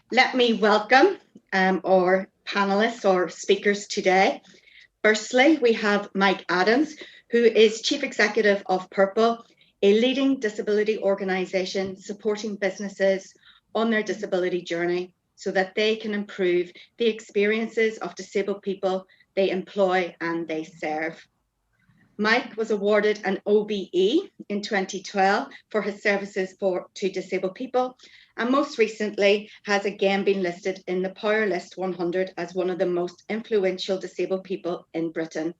Let me welcome our panelists or speakers today. Firstly, we have Mike Adams, who is Chief Executive of Purple, a leading disability organisation supporting businesses on their disability journey so that they can improve the experiences of disabled people they employ and they serve. Mike was awarded an OBE in 2012 for his services to disabled people, and most recently has again been listed in the Powerlist 100 as one of the most influential disabled people in Britain.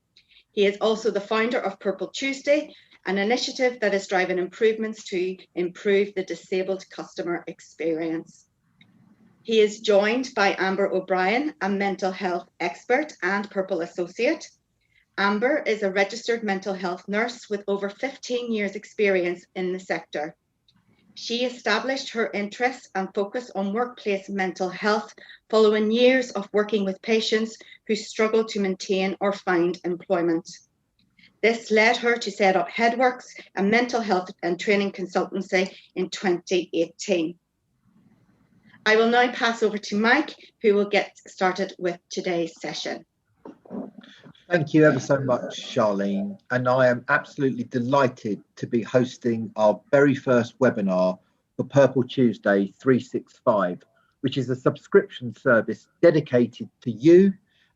He is also the founder of Purple Tuesday, an initiative that is driving improvements to improve the disabled customer experience. He is joined by Amber O'Brien, a mental health expert and Purple associate. Amber is a registered mental health nurse with over 15 years experience in the sector. She established her interest and focus on workplace mental health following years of working with patients who struggle to maintain or find employment. This led her to set up Headworks, a mental health and training consultancy, in 2018. I will now pass over to Mike, who will get started with today's session. Thank you ever so much, Charlene, and I am absolutely delighted to be hosting our very first webinar for Purple Tuesday 365, which is a subscription service dedicated to you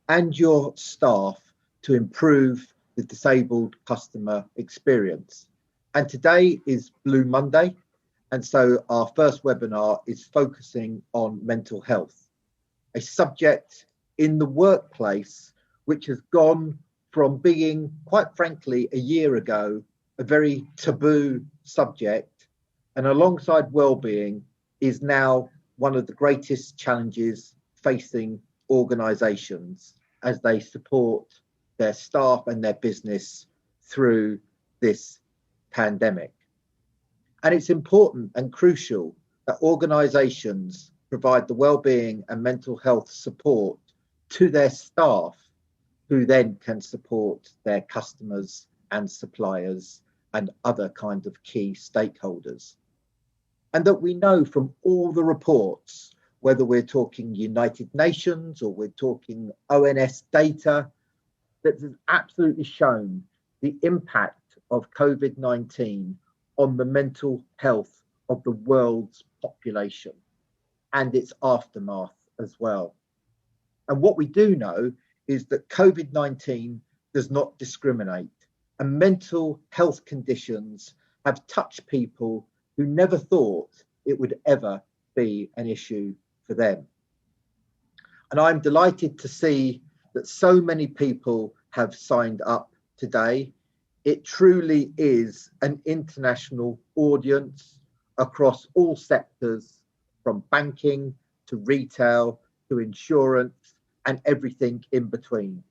and your staff to improve the disabled customer experience. And today is Blue Monday, and so our first webinar is focusing on mental health, a subject in the workplace which has gone from being, quite frankly, a year ago, a very taboo subject, and alongside well-being is now one of the greatest challenges facing organisations as they support their staff and their business through this pandemic. And it's important and crucial that organisations provide the well-being and mental health support to their staff, who then can support their customers and suppliers and other kind of key stakeholders. And that we know from all the reports, whether we're talking United Nations or we're talking ONS data, that has absolutely shown the impact of COVID-19 on the mental health of the world's population and its aftermath as well. And what we do know is that COVID-19 does not discriminate, and mental health conditions have touched people who never thought it would ever be an issue for them. And I'm delighted to see that so many people have signed up today. It truly is an international audience across all sectors, from banking to retail to insurance and everything in between.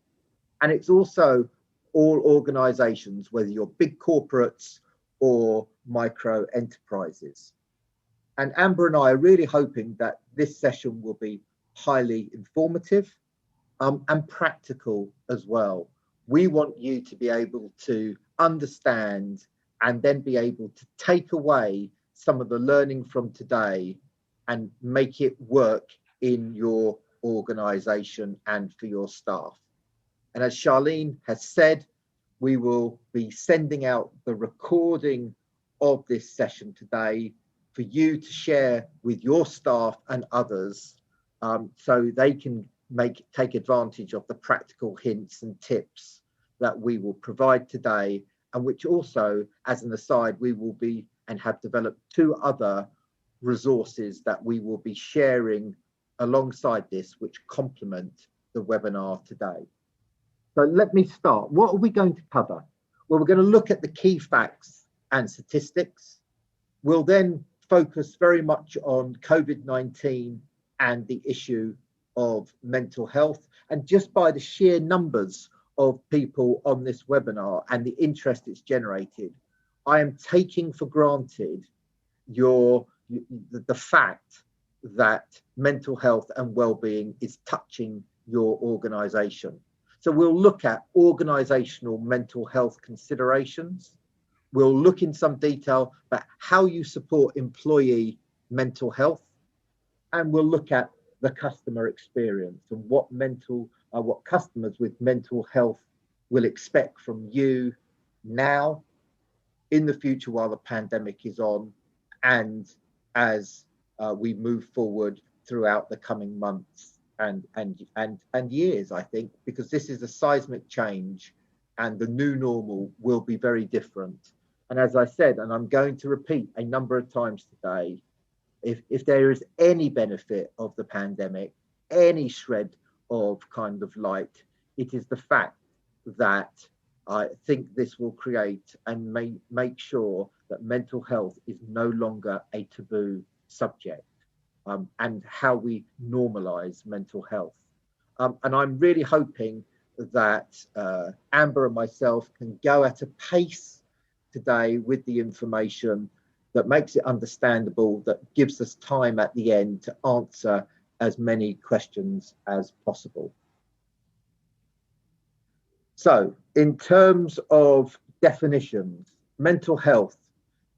And it's also all organisations, whether you're big corporates or micro enterprises. And Amber and I are really hoping that this session will be highly informative and practical as well. We want you to be able to understand and then be able to take away some of the learning from today and make it work in your organisation and for your staff. And as Charlene has said, we will be sending out the recording of this session today for you to share with your staff and others, so they can take advantage of the practical hints and tips that we will provide today, and which also, as an aside, we will be and have developed 2 other resources that we will be sharing alongside this, which complement the webinar today. So let me start. What are we going to cover? Well, we're going to look at the key facts and statistics. We'll then focus very much on COVID-19 and the issue of mental health. And just by the sheer numbers of people on this webinar and the interest it's generated, I am taking for granted the fact that mental health and well-being is touching your organisation. So we'll look at organisational mental health considerations. We'll look in some detail about how you support employee mental health. and we'll look at the customer experience and what customers with mental health will expect from you now, in the future while the pandemic is on, and as we move forward throughout the coming months and years, I think, because this is a seismic change and the new normal will be very different. And as I said, and I'm going to repeat a number of times today, if there is any benefit of the pandemic, any shred of kind of light, it is the fact that I think this will create and make sure that mental health is no longer a taboo subject, and how we normalize mental health. And I'm really hoping that Amber and myself can go at a pace today with the information that makes it understandable, that gives us time at the end to answer as many questions as possible. So in terms of definitions, mental health,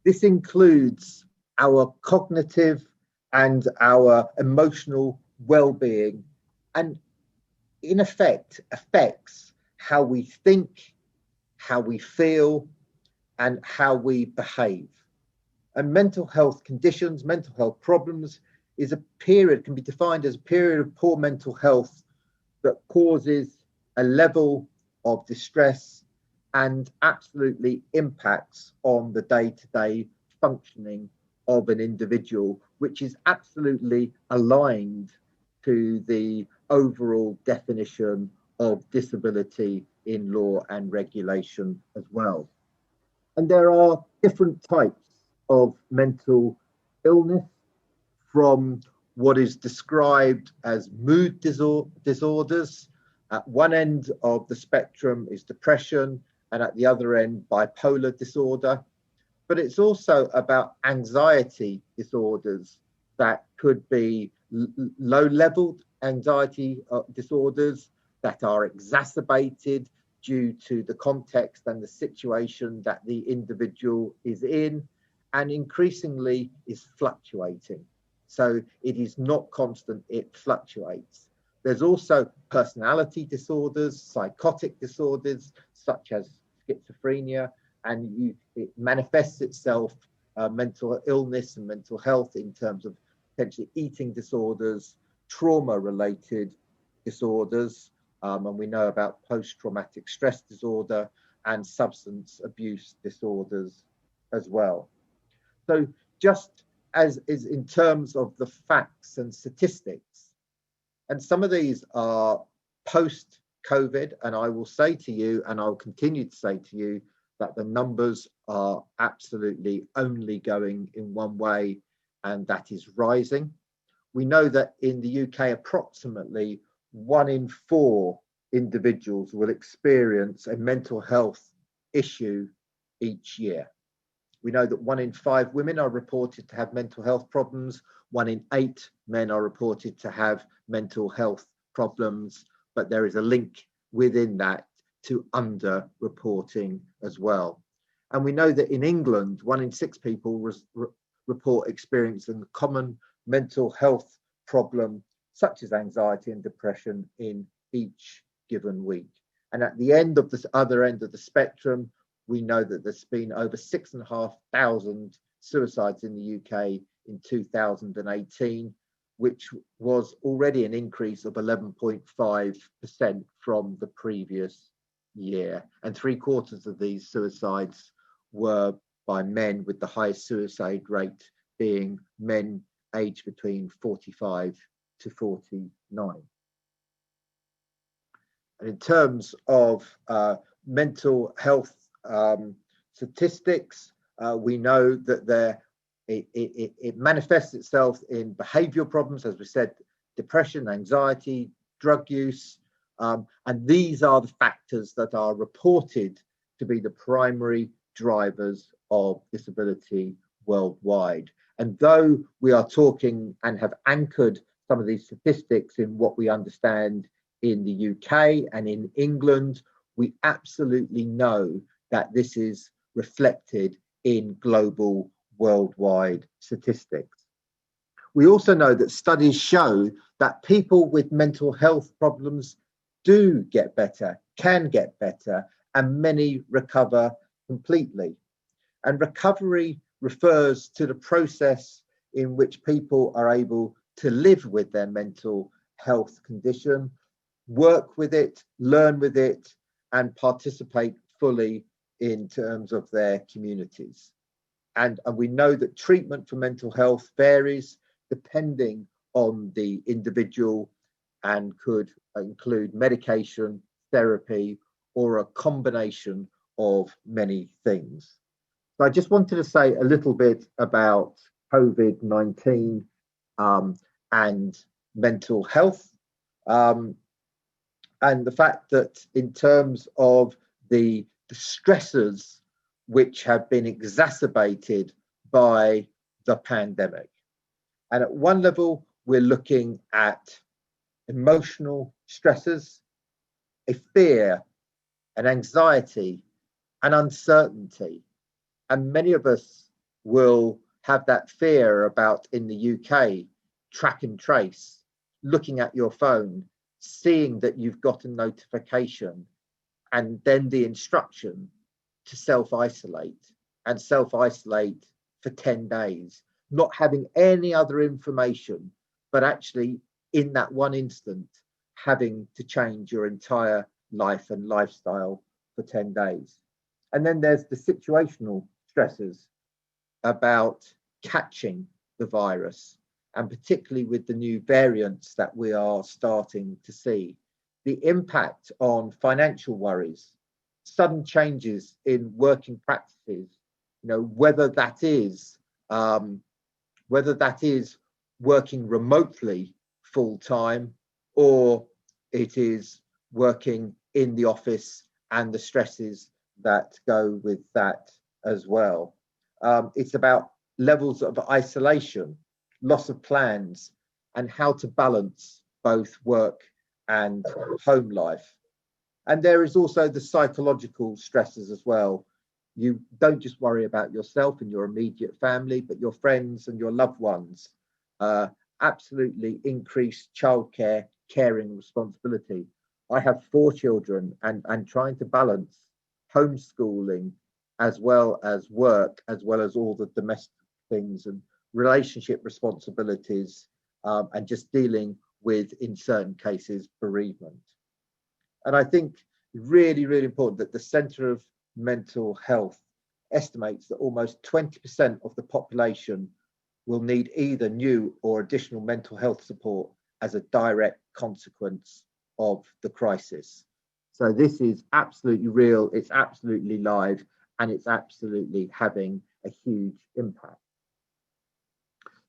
this includes our cognitive and our emotional well-being, and in effect affects how we think, how we feel, and how we behave. And mental health conditions, mental health problems is a period, can be defined as a period of poor mental health that causes a level of distress and absolutely impacts on the day-to-day functioning of an individual, which is absolutely aligned to the overall definition of disability in law and regulation as well. And there are different types of mental illness, from what is described as mood disorders. At one end of the spectrum is depression, and at the other end, bipolar disorder. But it's also about anxiety disorders that could be low-level anxiety disorders that are exacerbated due to the context and the situation that the individual is in, and increasingly is fluctuating. So it is not constant, it fluctuates. There's also personality disorders, psychotic disorders, such as schizophrenia, and it manifests itself, mental illness and mental health, in terms of potentially eating disorders, trauma-related disorders, and we know about post-traumatic stress disorder and substance abuse disorders as well. So just as is in terms of the facts and statistics, and some of these are post-COVID, and I will say to you, and I'll continue to say to you, that the numbers are absolutely only going in one way, and that is rising. We know that in the UK, approximately 1 in 4 individuals will experience a mental health issue each year. We know that 1 in 5 women are reported to have mental health problems, 1 in 8 men are reported to have mental health problems, but there is a link within that to under-reporting as well. And we know that in England, 1 in 6 people report experiencing a common mental health problem, such as anxiety and depression, in each given week. And at the end of this other end of the spectrum, we know that there's been over 6,500 suicides in the UK in 2018, which was already an increase of 11.5% from the previous year. And 3/4 of these suicides were by men, with the highest suicide rate being men aged between 45 to 49. And in terms of mental health statistics, we know that it manifests itself in behavioural problems, as we said, depression, anxiety, drug use, and these are the factors that are reported to be the primary drivers of disability worldwide. And though we are talking and have anchored some of these statistics in what we understand in the UK and in England, we absolutely know that this is reflected in global worldwide statistics. We also know that studies show that people with mental health problems do get better, can get better, and many recover completely. And recovery refers to the process in which people are able to live with their mental health condition, work with it, learn with it, and participate fully in terms of their communities. And we know that treatment for mental health varies depending on the individual and could include medication, therapy, or a combination of many things. So I just wanted to say a little bit about COVID-19 and mental health, and the fact that in terms of the stressors which have been exacerbated by the pandemic. And at one level, we're looking at emotional stressors, a fear, an anxiety, an uncertainty. And many of us will have that fear about, in the UK, track and trace, looking at your phone, seeing that you've got a notification, and then the instruction to self-isolate and self-isolate for 10 days, not having any other information, but actually in that one instant, having to change your entire life and lifestyle for 10 days. And then there's the situational stresses about catching the virus, and particularly with the new variants that we are starting to see, the impact on financial worries, sudden changes in working practices, whether that is working remotely full time, or it is working in the office and the stresses that go with that as well. It's about levels of isolation, loss of plans, and how to balance both work and home life. And there is also the psychological stresses as well. You don't just worry about yourself and your immediate family, but your friends and your loved ones. Absolutely increased childcare, caring responsibility. I have 4 children, and trying to balance homeschooling as well as work, as well as all the domestic things and relationship responsibilities, and just dealing with, in certain cases, bereavement. And I think really, really important that the Centre of Mental Health estimates that almost 20% of the population will need either new or additional mental health support as a direct consequence of the crisis. So this is absolutely real, it's absolutely live, and it's absolutely having a huge impact.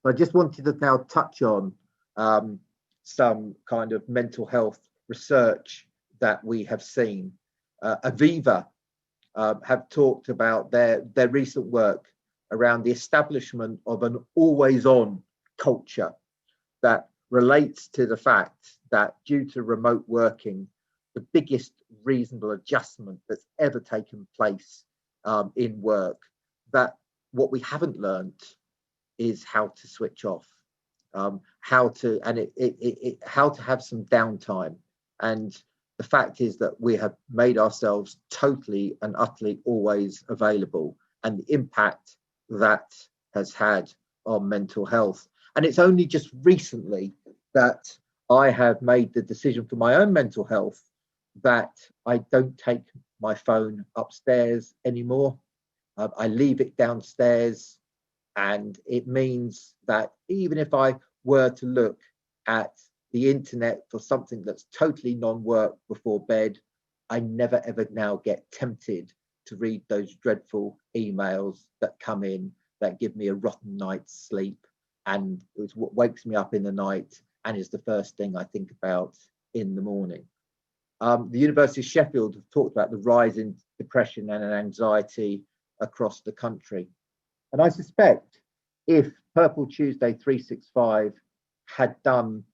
I just wanted to now touch on some kind of mental health research that we have seen. Aviva have talked about their recent work around the establishment of an always-on culture that relates to the fact that due to remote working, the biggest reasonable adjustment that's ever taken place in work, that what we haven't learned is how to switch off, how to have some downtime. And the fact is that we have made ourselves totally and utterly always available, and the impact that has had on mental health. And it's only just recently that I have made the decision for my own mental health that I don't take my phone upstairs anymore. I leave it downstairs, and it means that even if I were to look at the internet for something that's totally non-work before bed, I never ever now get tempted to read those dreadful emails that come in that give me a rotten night's sleep, and it's what wakes me up in the night and is the first thing I think about in the morning. The University of Sheffield have talked about the rise in depression and anxiety across the country. And I suspect if Purple Tuesday 365 had done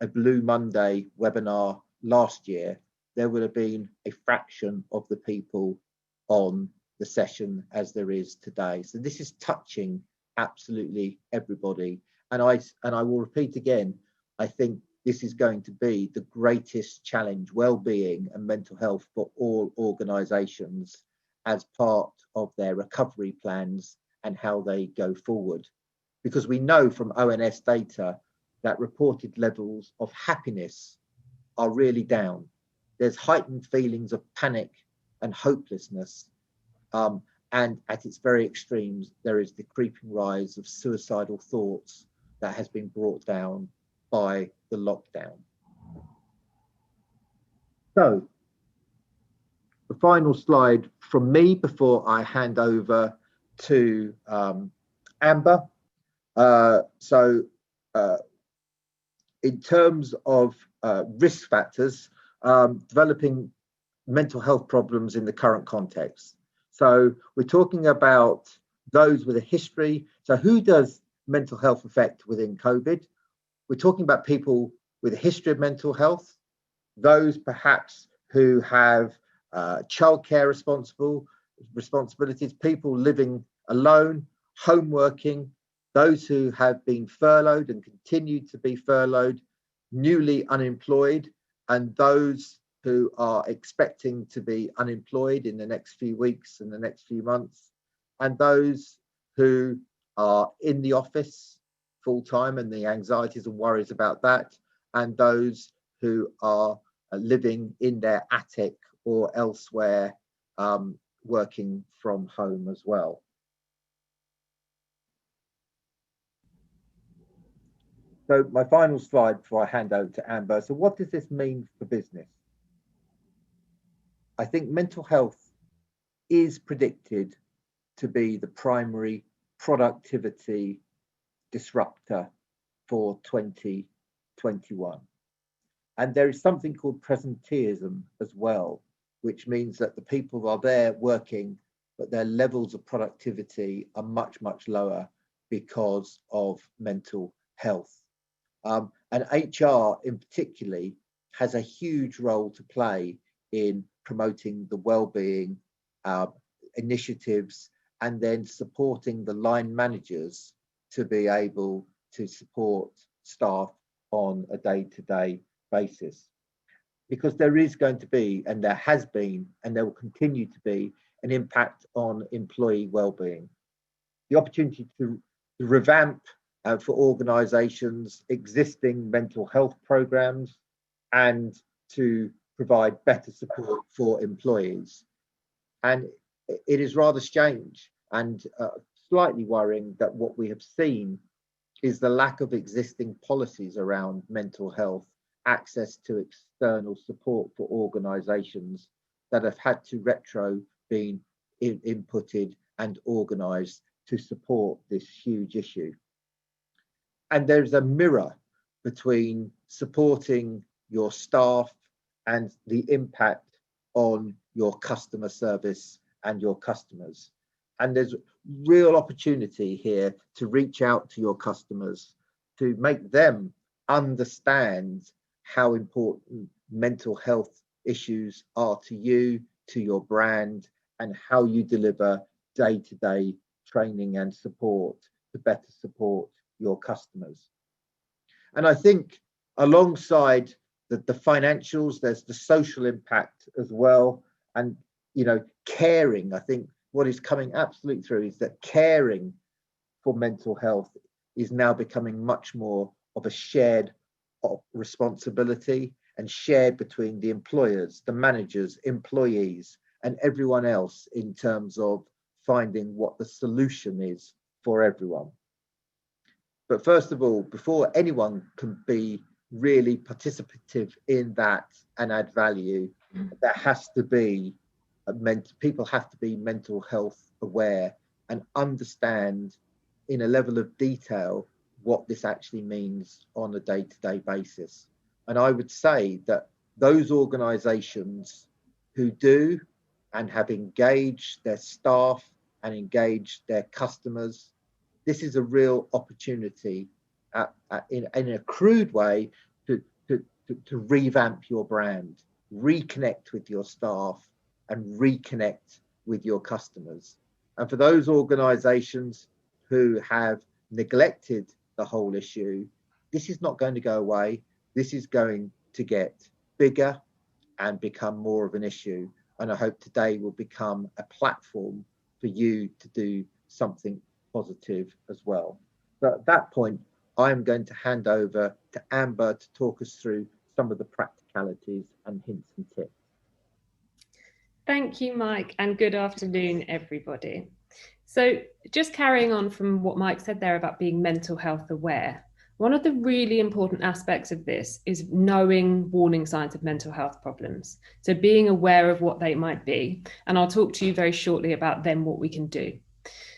a Blue Monday webinar last year, there would have been a fraction of the people on the session as there is today. So this is touching absolutely everybody, And I will repeat again, I think this is going to be the greatest challenge, well-being and mental health for all organisations as part of their recovery plans and how they go forward. Because we know from ONS data that reported levels of happiness are really down. There's heightened feelings of panic and hopelessness. And at its very extremes, there is the creeping rise of suicidal thoughts that has been brought down by the lockdown. So, the final slide from me before I hand over to Amber. In terms of risk factors, developing mental health problems in the current context. So we're talking about those with a history. So who does mental health affect within COVID? We're talking about people with a history of mental health, those perhaps who have childcare responsibilities, people living alone, home working, those who have been furloughed and continue to be furloughed, newly unemployed, and those who are expecting to be unemployed in the next few weeks and the next few months, and those who are in the office full time and the anxieties and worries about that, and those who are living in their attic or elsewhere, working from home as well. So my final slide before I hand over to Amber. So what does this mean for business? I think mental health is predicted to be the primary productivity disruptor for 2021. And there is something called presenteeism as well, which means that the people are there working, but their levels of productivity are much, much lower because of mental health. And HR in particularly has a huge role to play in promoting the well-being initiatives and then supporting the line managers to be able to support staff on a day-to-day basis. Because there is going to be, and there has been, and there will continue to be, an impact on employee well-being. The opportunity to revamp for organisations existing mental health programs and to provide better support for employees. And it is rather strange and slightly worrying that what we have seen is the lack of existing policies around mental health, access to external support for organisations that have had to been inputted and organised to support this huge issue. And there's a mirror between supporting your staff and the impact on your customer service and your customers. And there's real opportunity here to reach out to your customers, to make them understand how important mental health issues are to you, to your brand, and how you deliver day-to-day training and support to better support your customers. And I think alongside the financials, there's the social impact as well. And, you know, caring, I think what is coming absolutely through is that caring for mental health is now becoming much more of a shared responsibility and shared between the employers, the managers, employees, and everyone else in terms of finding what the solution is for everyone. But first of all, before anyone can be really participative in that and add value, there has to be people have to be mental health aware and understand in a level of detail what this actually means on a day-to-day basis. And I would say that those organisations who do and have engaged their staff and engaged their customers, this is a real opportunity in a crude way to revamp your brand, reconnect with your staff and reconnect with your customers. And for those organisations who have neglected the whole issue. This is not going to go away. This is going to get bigger and become more of an issue. And I hope today will become a platform for you to do something positive as well. But at that point, I'm going to hand over to Amber to talk us through some of the practicalities and hints and tips. Thank you, Mike, and good afternoon, everybody. So just carrying on from what Mike said there about being mental health aware, one of the really important aspects of this is knowing warning signs of mental health problems. So being aware of what they might be. And I'll talk to you very shortly about then what we can do.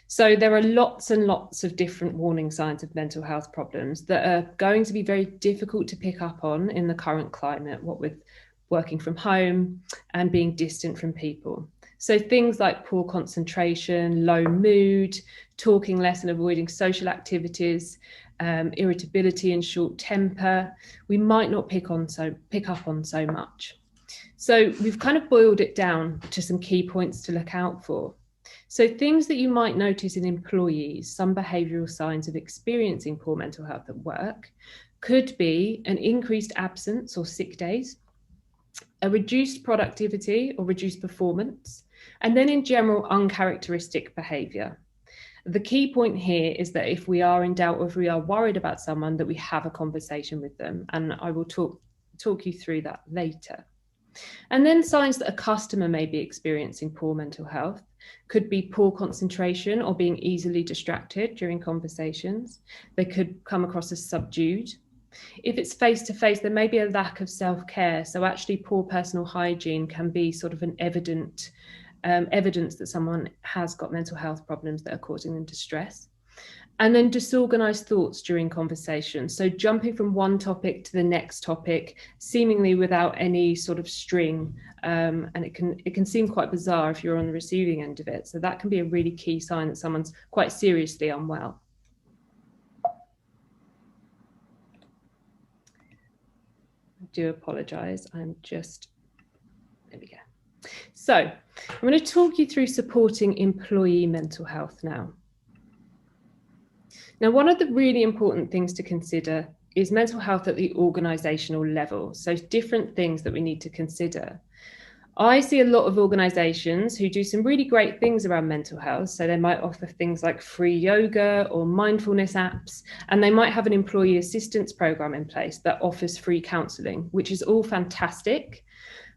So there are lots and lots of different warning signs of mental health problems that are going to be very difficult to pick up on in the current climate, what with working from home and being distant from people. So things like poor concentration, low mood, talking less and avoiding social activities, irritability and short temper, we might not pick up on so much. So we've kind of boiled it down to some key points to look out for. So things that you might notice in employees, some behavioural signs of experiencing poor mental health at work, could be an increased absence or sick days, a reduced productivity or reduced performance, and then in general, uncharacteristic behaviour. The key point here is that if we are in doubt or if we are worried about someone, that we have a conversation with them. And I will talk you through that later. And then signs that a customer may be experiencing poor mental health could be poor concentration or being easily distracted during conversations. They could come across as subdued. If it's face-to-face, there may be a lack of self-care. So actually poor personal hygiene can be sort of an evidence that someone has got mental health problems that are causing them distress. And then disorganized thoughts during conversation. So jumping from one topic to the next topic, seemingly without any sort of string. And it can seem quite bizarre if you're on the receiving end of it. So that can be a really key sign that someone's quite seriously unwell. I do apologize. There we go. So I'm going to talk you through supporting employee mental health now. Now, one of the really important things to consider is mental health at the organisational level. So different things that we need to consider. I see a lot of organisations who do some really great things around mental health. So they might offer things like free yoga or mindfulness apps, and they might have an employee assistance programme in place that offers free counselling, which is all fantastic.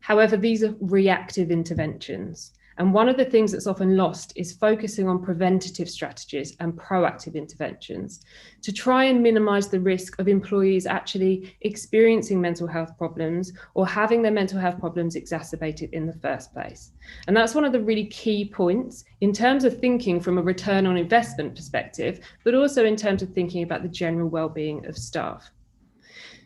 However, these are reactive interventions. And one of the things that's often lost is focusing on preventative strategies and proactive interventions to try and minimise the risk of employees actually experiencing mental health problems or having their mental health problems exacerbated in the first place. And that's one of the really key points in terms of thinking from a return on investment perspective, but also in terms of thinking about the general well-being of staff.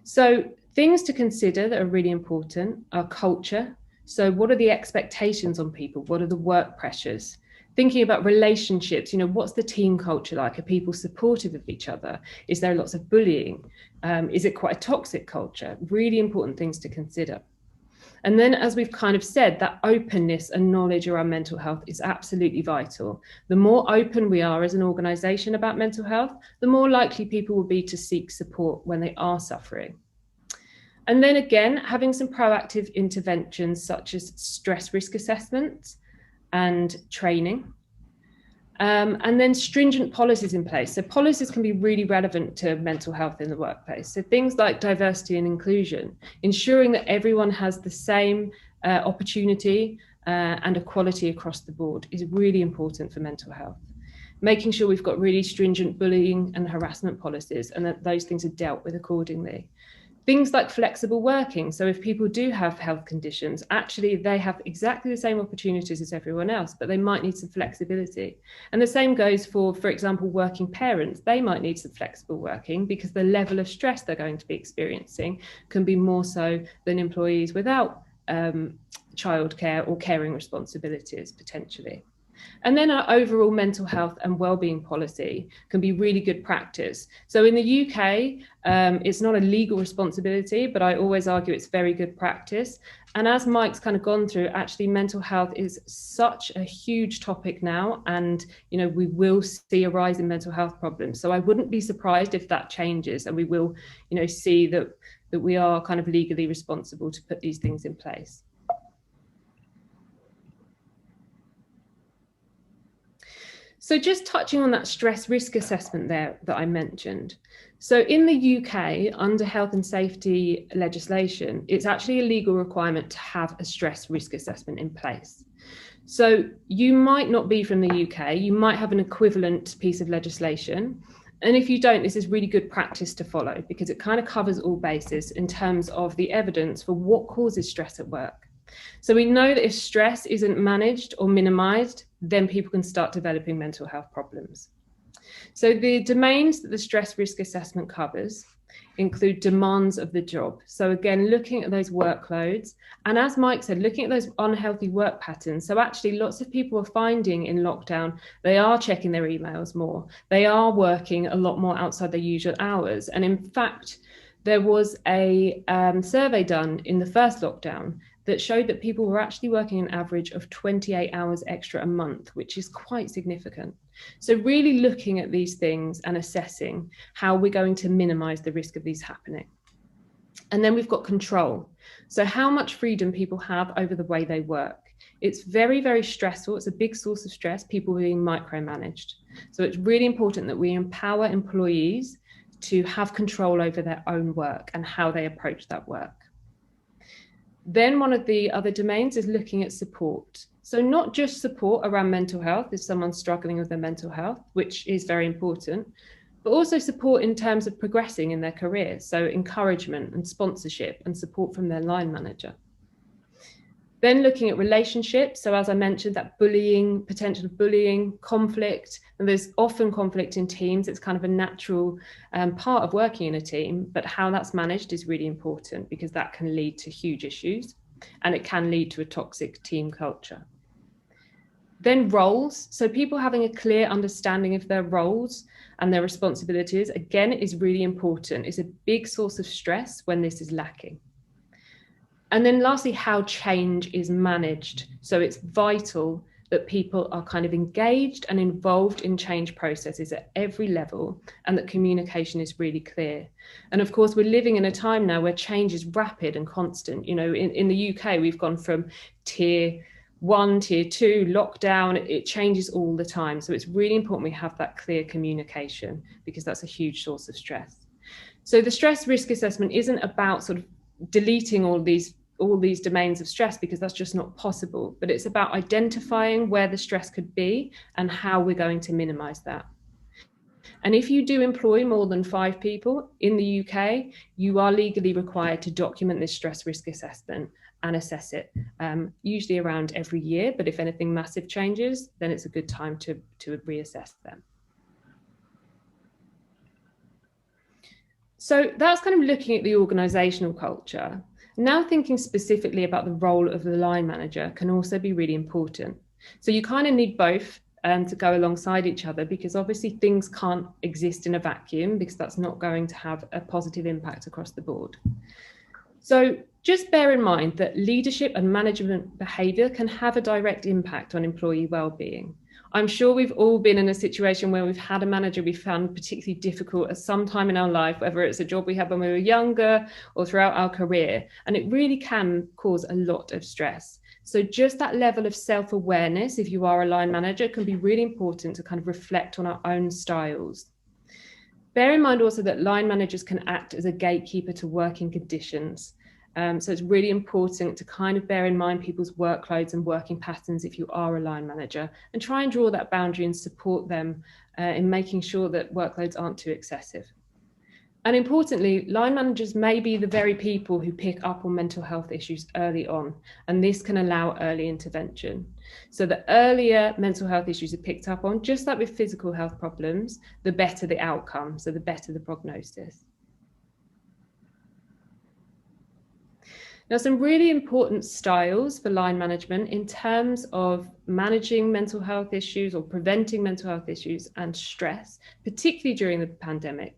So things to consider that are really important are culture. So what are the expectations on people? What are the work pressures? Thinking about relationships, what's the team culture like? Are people supportive of each other? Is there lots of bullying? Is it quite a toxic culture? Really important things to consider. And then, as we've kind of said, that openness and knowledge around mental health is absolutely vital. The more open we are as an organisation about mental health, the more likely people will be to seek support when they are suffering. And then again, having some proactive interventions such as stress risk assessments and training. And then stringent policies in place. So policies can be really relevant to mental health in the workplace. So things like diversity and inclusion, ensuring that everyone has the same opportunity and equality across the board is really important for mental health. Making sure we've got really stringent bullying and harassment policies and that those things are dealt with accordingly. Things like flexible working. So if people do have health conditions, actually they have exactly the same opportunities as everyone else, but they might need some flexibility. And the same goes for example, working parents. They might need some flexible working because the level of stress they're going to be experiencing can be more so than employees without childcare or caring responsibilities potentially. And then our overall mental health and wellbeing policy can be really good practice. So in the UK, it's not a legal responsibility, but I always argue it's very good practice. And as Mike's kind of gone through, actually mental health is such a huge topic now, and we will see a rise in mental health problems. So I wouldn't be surprised if that changes, and we will see that we are kind of legally responsible to put these things in place. So just touching on that stress risk assessment there that I mentioned. So in the UK, under health and safety legislation, it's actually a legal requirement to have a stress risk assessment in place. So you might not be from the UK, you might have an equivalent piece of legislation. And if you don't, this is really good practice to follow, because it kind of covers all bases in terms of the evidence for what causes stress at work. So we know that if stress isn't managed or minimized, then people can start developing mental health problems. So the domains that the stress risk assessment covers include demands of the job. So again, looking at those workloads, and as Mike said, looking at those unhealthy work patterns. So actually lots of people are finding in lockdown, they are checking their emails more. They are working a lot more outside their usual hours. And in fact, there was a survey done in the first lockdown that showed that people were actually working an average of 28 hours extra a month, which is quite significant. So really looking at these things and assessing how we're going to minimize the risk of these happening. And then we've got control. So how much freedom people have over the way they work. It's very, very stressful. It's a big source of stress, people being micromanaged. So it's really important that we empower employees to have control over their own work and how they approach that work. Then one of the other domains is looking at support. So not just support around mental health if someone's struggling with their mental health, which is very important, but also support in terms of progressing in their career. So encouragement and sponsorship and support from their line manager. Then looking at relationships. So as I mentioned, that bullying, potential of bullying, conflict, and there's often conflict in teams. It's kind of a natural part of working in a team, but how that's managed is really important, because that can lead to huge issues and it can lead to a toxic team culture. Then roles. So people having a clear understanding of their roles and their responsibilities, again, is really important. It's a big source of stress when this is lacking. And then lastly, how change is managed. So it's vital that people are kind of engaged and involved in change processes at every level, and that communication is really clear. And of course, we're living in a time now where change is rapid and constant. In the UK, we've gone from tier 1, tier 2, lockdown, it changes all the time. So it's really important we have that clear communication, because that's a huge source of stress. So the stress risk assessment isn't about sort of deleting all these domains of stress, because that's just not possible, but it's about identifying where the stress could be and how we're going to minimize that. And if you do employ more than 5 people in the UK, you are legally required to document this stress risk assessment and assess it, usually around every year. But if anything massive changes, then it's a good time to reassess them. So that's kind of looking at the organizational culture. Now thinking specifically about the role of the line manager can also be really important. So you kind of need both to go alongside each other, because obviously things can't exist in a vacuum, because that's not going to have a positive impact across the board. So just bear in mind that leadership and management behaviour can have a direct impact on employee well-being. I'm sure we've all been in a situation where we've had a manager we found particularly difficult at some time in our life, whether it's a job we had when we were younger or throughout our career, and it really can cause a lot of stress. So just that level of self-awareness, if you are a line manager, can be really important to kind of reflect on our own styles. Bear in mind also that line managers can act as a gatekeeper to working conditions. So it's really important to kind of bear in mind people's workloads and working patterns if you are a line manager, and try and draw that boundary and support them in making sure that workloads aren't too excessive. And importantly, line managers may be the very people who pick up on mental health issues early on, and this can allow early intervention. So the earlier mental health issues are picked up on, just like with physical health problems, the better the outcome, so the better the prognosis. Now, some really important styles for line management in terms of managing mental health issues or preventing mental health issues and stress, particularly during the pandemic,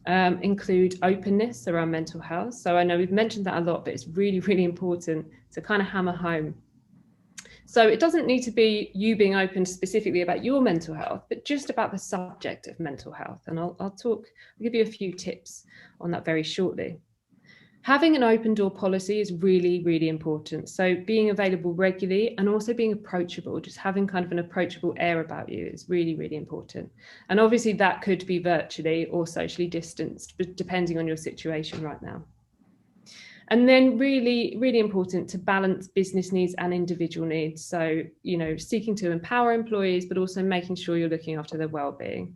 include openness around mental health. So I know we've mentioned that a lot, but it's really, really important to kind of hammer home. So it doesn't need to be you being open specifically about your mental health, but just about the subject of mental health. And I'll give you a few tips on that very shortly. Having an open door policy is really, really important. So being available regularly and also being approachable, just having kind of an approachable air about you is really, really important. And obviously that could be virtually or socially distanced, but depending on your situation right now. And then really, really important to balance business needs and individual needs. So, seeking to empower employees, but also making sure you're looking after their well-being.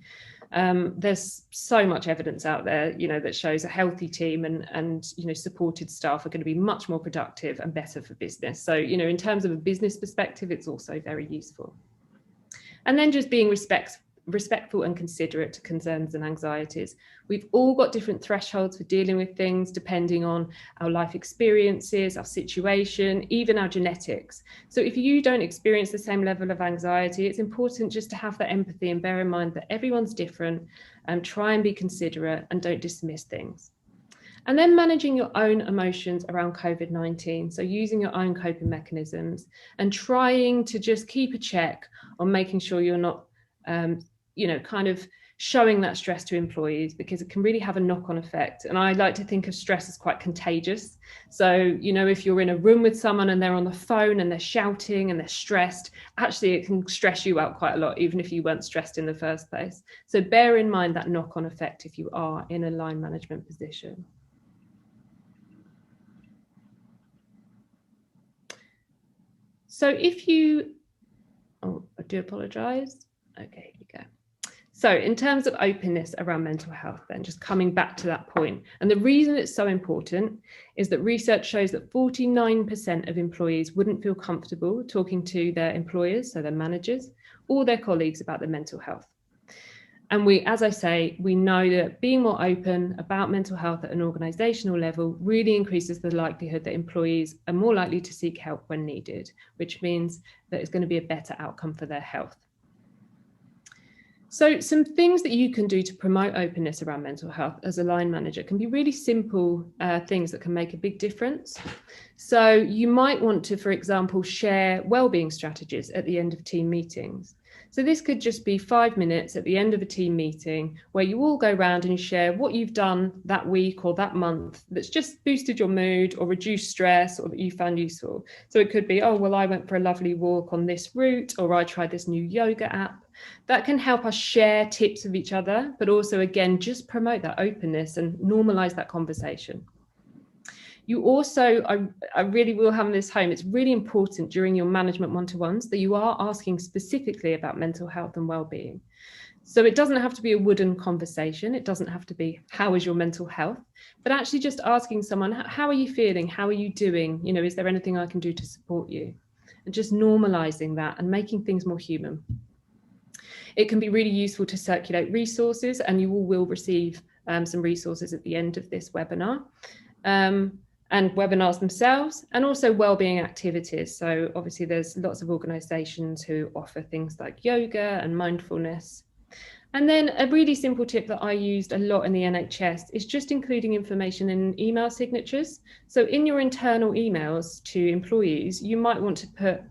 There's so much evidence out there, that shows a healthy team and supported staff are going to be much more productive and better for business. So, in terms of a business perspective, it's also very useful. And then just being respectful and considerate to concerns and anxieties. We've all got different thresholds for dealing with things depending on our life experiences, our situation, even our genetics. So if you don't experience the same level of anxiety, it's important just to have that empathy and bear in mind that everyone's different, and try and be considerate and don't dismiss things. And then managing your own emotions around COVID-19. So using your own coping mechanisms and trying to just keep a check on making sure you're not kind of showing that stress to employees, because it can really have a knock-on effect. And I like to think of stress as quite contagious. So, if you're in a room with someone and they're on the phone and they're shouting and they're stressed, actually it can stress you out quite a lot, even if you weren't stressed in the first place. So bear in mind that knock-on effect if you are in a line management position. So I do apologize. Okay, here we go. So in terms of openness around mental health, then just coming back to that point, and the reason it's so important is that research shows that 49% of employees wouldn't feel comfortable talking to their employers, so their managers, or their colleagues about their mental health. And as I say, we know that being more open about mental health at an organisational level really increases the likelihood that employees are more likely to seek help when needed, which means that it's going to be a better outcome for their health. So some things that you can do to promote openness around mental health as a line manager can be really simple things that can make a big difference. So you might want to, for example, share wellbeing strategies at the end of team meetings. So this could just be 5 minutes at the end of a team meeting where you all go around and you share what you've done that week or that month that's just boosted your mood or reduced stress or that you found useful. So it could be, oh, well, I went for a lovely walk on this route, or I tried this new yoga app. That can help us share tips with each other, but also, again, just promote that openness and normalize that conversation. You also, I really will hammer this home, it's really important during your management one-to-ones that you are asking specifically about mental health and well-being. So it doesn't have to be a wooden conversation. It doesn't have to be, how is your mental health? But actually just asking someone, how are you feeling? How are you doing? Is there anything I can do to support you? And just normalizing that and making things more human. It can be really useful to circulate resources, and you all will receive some resources at the end of this webinar. And webinars themselves, and also wellbeing activities. So obviously there's lots of organisations who offer things like yoga and mindfulness. And then a really simple tip that I used a lot in the NHS is just including information in email signatures. So in your internal emails to employees, you might want to put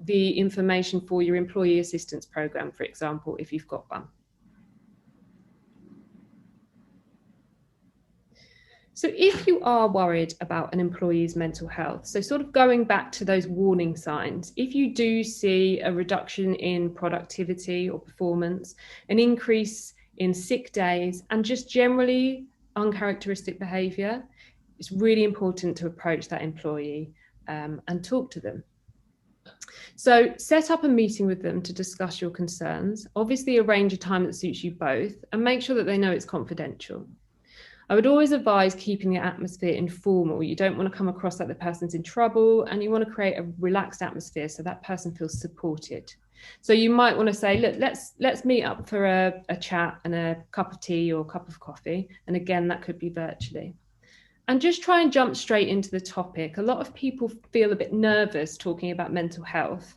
the information for your employee assistance programme, for example, if you've got one. So if you are worried about an employee's mental health, so sort of going back to those warning signs, if you do see a reduction in productivity or performance, an increase in sick days, and just generally uncharacteristic behaviour, it's really important to approach that employee and talk to them. So set up a meeting with them to discuss your concerns, obviously arrange a time that suits you both, and make sure that they know it's confidential. I would always advise keeping the atmosphere informal. You don't want to come across like the person's in trouble, and you want to create a relaxed atmosphere so that person feels supported. So you might want to say, look, let's meet up for a chat and a cup of tea or a cup of coffee. And again, that could be virtually. And just try and jump straight into the topic. A lot of people feel a bit nervous talking about mental health.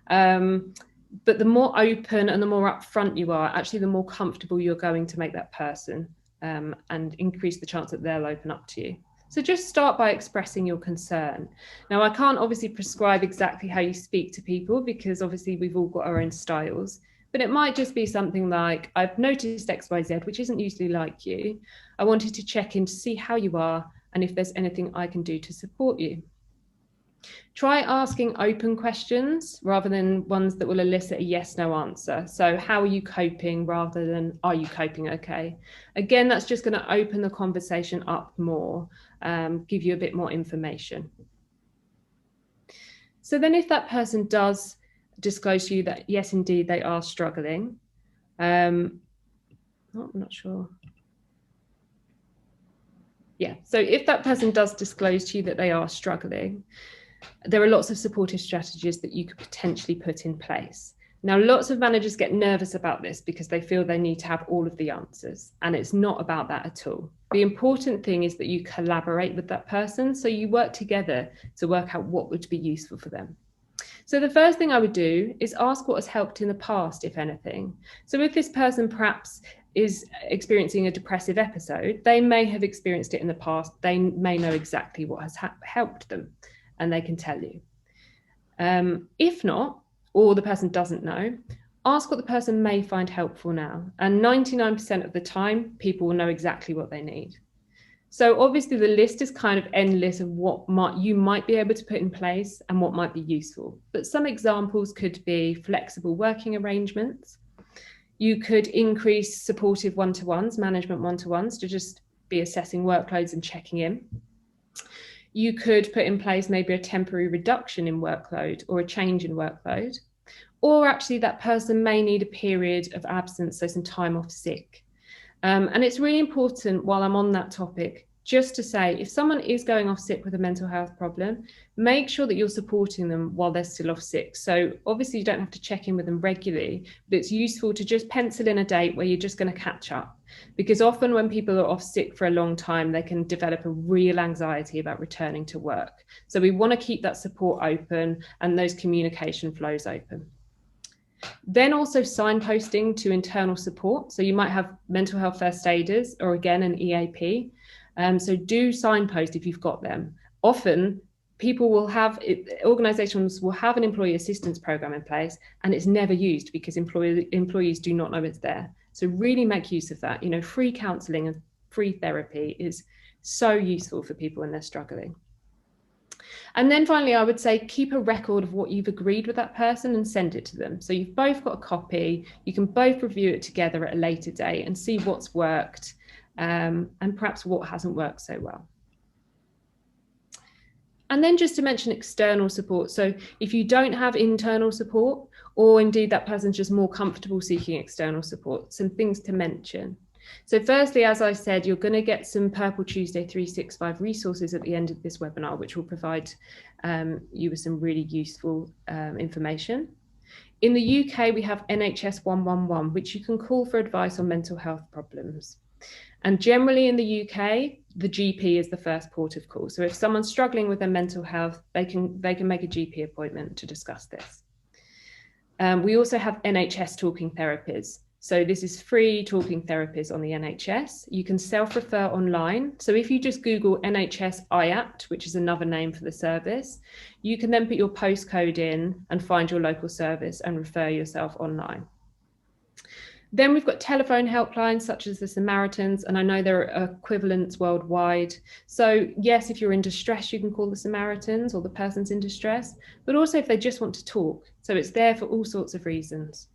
But the more open and the more upfront you are, actually, the more comfortable you're going to make that person, and increase the chance that they'll open up to you. So just start by expressing your concern. Now, I can't obviously prescribe exactly how you speak to people, because obviously we've all got our own styles, but it might just be something like, I've noticed XYZ, which isn't usually like you. I wanted to check in to see how you are and if there's anything I can do to support you. Try asking open questions rather than ones that will elicit a yes/no answer. So how are you coping rather than are you coping okay? Again, that's just going to open the conversation up more, give you a bit more information. So then if that person does disclose to you that, yes, indeed, they are struggling, I'm not sure. Yeah, so if that person does disclose to you that they are struggling, there are lots of supportive strategies that you could potentially put in place. Now, lots of managers get nervous about this because they feel they need to have all of the answers, and it's not about that at all. The important thing is that you collaborate with that person, so you work together to work out what would be useful for them. So the first thing I would do is ask what has helped in the past, if anything. So if this person perhaps is experiencing a depressive episode, they may have experienced it in the past. They may know exactly what has helped them, and they can tell you. If not, or the person doesn't know, ask what the person may find helpful now. And 99% of the time, people will know exactly what they need. So obviously the list is kind of endless of what you might be able to put in place and what might be useful. But some examples could be flexible working arrangements. You could increase supportive one-to-ones, management one-to-ones, to just be assessing workloads and checking in. You could put in place maybe a temporary reduction in workload or a change in workload. Or actually that person may need a period of absence, so some time off sick. And it's really important, while I'm on that topic, just to say, if someone is going off sick with a mental health problem, make sure that you're supporting them while they're still off sick. So obviously you don't have to check in with them regularly, but it's useful to just pencil in a date where you're just going to catch up. Because often when people are off sick for a long time, they can develop a real anxiety about returning to work. So we want to keep that support open and those communication flows open. Then also signposting to internal support. So you might have mental health first aiders or again an EAP. So do signpost if you've got them. Often people will have, organizations will have an employee assistance program in place and it's never used because employees do not know it's there. So really make use of that. You know, free counseling and free therapy is so useful for people when they're struggling. And then finally, I would say keep a record of what you've agreed with that person and send it to them. So you've both got a copy, you can both review it together at a later date and see what's worked and perhaps what hasn't worked so well. And then just to mention external support. So if you don't have internal support, or indeed that person's just more comfortable seeking external support, some things to mention. So firstly, as I said, you're going to get some Purple Tuesday 365 resources at the end of this webinar, which will provide you with some really useful information. In the UK, we have NHS 111, which you can call for advice on mental health problems. And generally in the UK, the GP is the first port of call. So if someone's struggling with their mental health, they can make a GP appointment to discuss this. We also have NHS talking therapies. So this is free talking therapies on the NHS. You can self-refer online. So if you just Google NHS IAPT, which is another name for the service, you can then put your postcode in and find your local service and refer yourself online. Then we've got telephone helplines such as the Samaritans, and I know there are equivalents worldwide. So yes, if you're in distress, you can call the Samaritans or the person's in distress, but also if they just want to talk. So it's there for all sorts of reasons.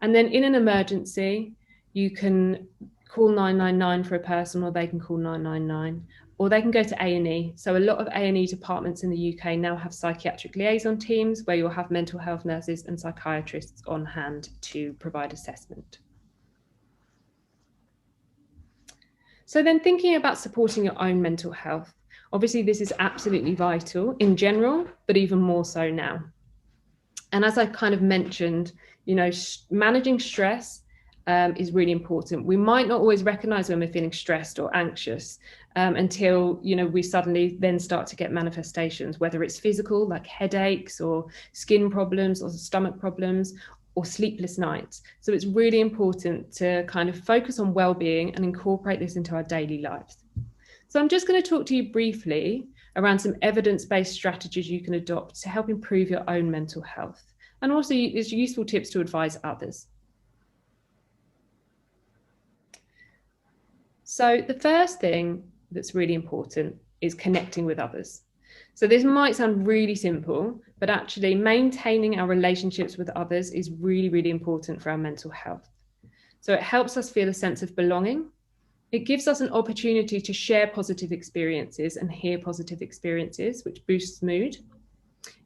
And then in an emergency, you can call 999 for a person, or they can call 999, or they can go to A&E. So a lot of A&E departments in the UK now have psychiatric liaison teams where you'll have mental health nurses and psychiatrists on hand to provide assessment. So then thinking about supporting your own mental health, obviously this is absolutely vital in general, but even more so now. And as I kind of mentioned, you know, managing stress is really important. We might not always recognize when we're feeling stressed or anxious, until, you know, we suddenly then start to get manifestations, whether it's physical, like headaches or skin problems or stomach problems, or sleepless nights. So it's really important to kind of focus on well-being and incorporate this into our daily lives. So I'm just going to talk to you briefly around some evidence-based strategies you can adopt to help improve your own mental health, and also it's useful tips to advise others. So the first thing that's really important is connecting with others. So this might sound really simple, but actually maintaining our relationships with others is really, really important for our mental health. So it helps us feel a sense of belonging. It gives us an opportunity to share positive experiences and hear positive experiences, which boosts mood.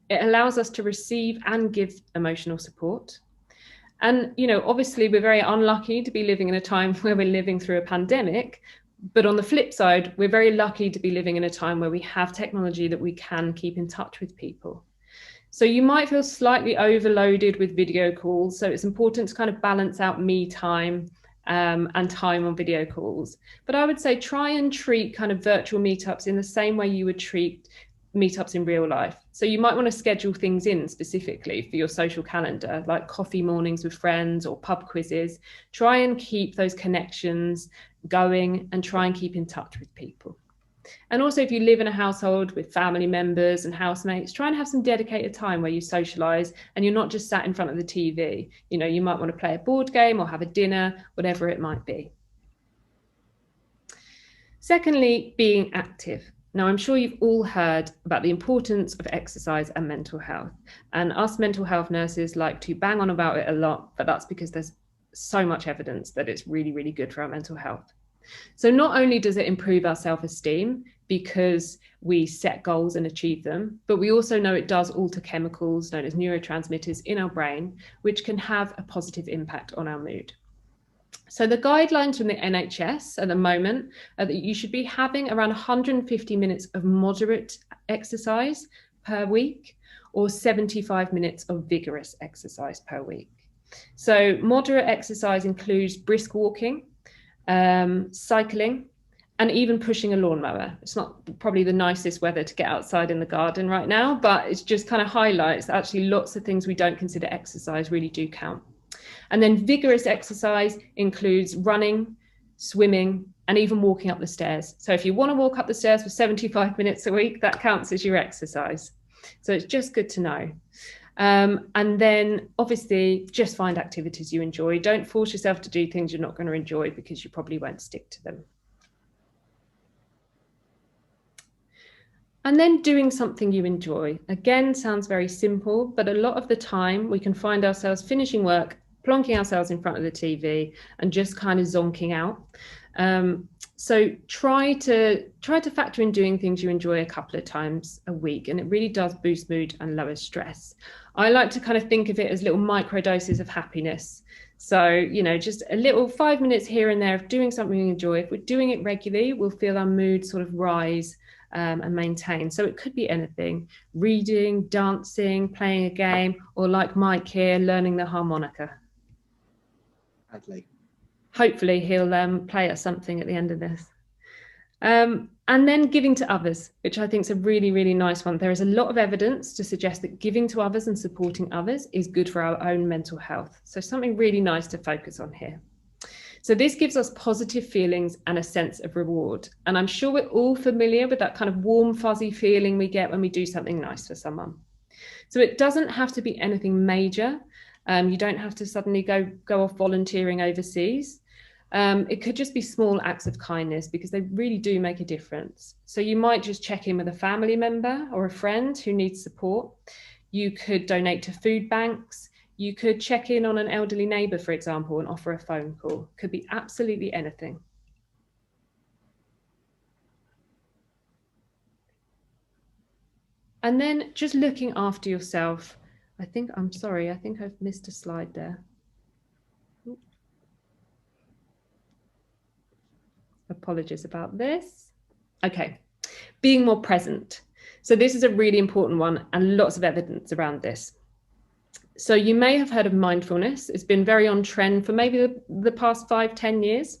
It allows us to receive and give emotional support. And, you know, obviously we're very unlucky to be living in a time where we're living through a pandemic. But on the flip side, we're very lucky to be living in a time where we have technology that we can keep in touch with people. So you might feel slightly overloaded with video calls. So it's important to kind of balance out me time and time on video calls. But I would say try and treat kind of virtual meetups in the same way you would treat meetups in real life. So you might want to schedule things in specifically for your social calendar, like coffee mornings with friends or pub quizzes. Try and keep those connections going and try and keep in touch with people. And also, if you live in a household with family members and housemates, try and have some dedicated time where you socialize and you're not just sat in front of the TV. You know, you might want to play a board game or have a dinner, whatever it might be. Secondly, being active. Now, I'm sure you've all heard about the importance of exercise and mental health. And us mental health nurses like to bang on about it a lot, but that's because there's so much evidence that it's really, really good for our mental health. So not only does it improve our self-esteem because we set goals and achieve them, but we also know it does alter chemicals known as neurotransmitters in our brain, which can have a positive impact on our mood. So the guidelines from the NHS at the moment are that you should be having around 150 minutes of moderate exercise per week or 75 minutes of vigorous exercise per week. So moderate exercise includes brisk walking, cycling, and even pushing a lawnmower. It's not probably the nicest weather to get outside in the garden right now, but it just kind of highlights that actually lots of things we don't consider exercise really do count. And then vigorous exercise includes running, swimming, and even walking up the stairs. So if you want to walk up the stairs for 75 minutes a week, that counts as your exercise. So it's just good to know. And then obviously just find activities you enjoy. Don't force yourself to do things you're not going to enjoy because you probably won't stick to them. And then doing something you enjoy. Again, sounds very simple, but a lot of the time we can find ourselves finishing work, plonking ourselves in front of the TV and just kind of zonking out. So try to factor in doing things you enjoy a couple of times a week, and it really does boost mood and lower stress. I like to kind of think of it as little micro doses of happiness. So, you know, just a little 5 minutes here and there of doing something we enjoy. If we're doing it regularly, we'll feel our mood sort of rise and maintain. So it could be anything: reading, dancing, playing a game, or like Mike here, learning the harmonica. Sadly. Hopefully he'll play us something at the end of this. And then giving to others, which I think is a really, really nice one. There is a lot of evidence to suggest that giving to others and supporting others is good for our own mental health. So something really nice to focus on here. So this gives us positive feelings and a sense of reward. And I'm sure we're all familiar with that kind of warm, fuzzy feeling we get when we do something nice for someone. So it doesn't have to be anything major. You don't have to suddenly go off volunteering overseas. It could just be small acts of kindness because they really do make a difference. So you might just check in with a family member or a friend who needs support. You could donate to food banks. You could check in on an elderly neighbour, for example, and offer a phone call. Could be absolutely anything. And then just looking after yourself. I'm sorry, I think I've missed a slide there. Apologies about this. Okay, being more present. So this is a really important one and lots of evidence around this. So you may have heard of mindfulness. It's been very on trend for maybe the past 5-10 years.